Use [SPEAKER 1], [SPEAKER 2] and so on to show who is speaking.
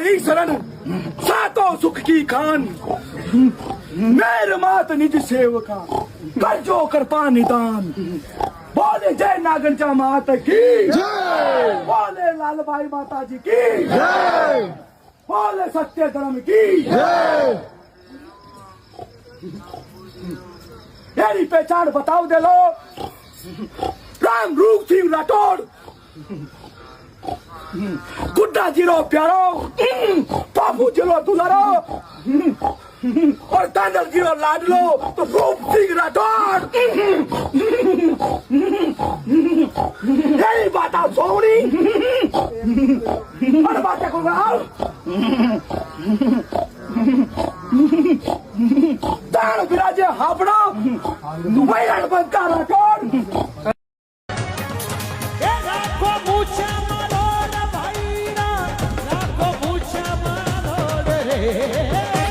[SPEAKER 1] तुम्हारी शरण सातों सुख की खान। मेर मात निज सेवका कर जो कृपा निदान। बोले जय नागंचा मात की जय, बोले लालबाई माता जी की जय, बोले सत्य धर्म की जय। मेरी पहचान बताओ दे लो। राम रूप सिंह राठौड़, गुड्डा जीरो प्यारो, बाबू जीरो दुलारो और दादल जीरो लाडलो, तो रूप सिंह राठौड़। यही बात आप सोनी और बातें को आओ दान विराजे हापड़ो तुम्हें रणबंद का राठौड़।
[SPEAKER 2] રાખો મૂછા મારો ભાઈના, રાખો મૂછા મારો રે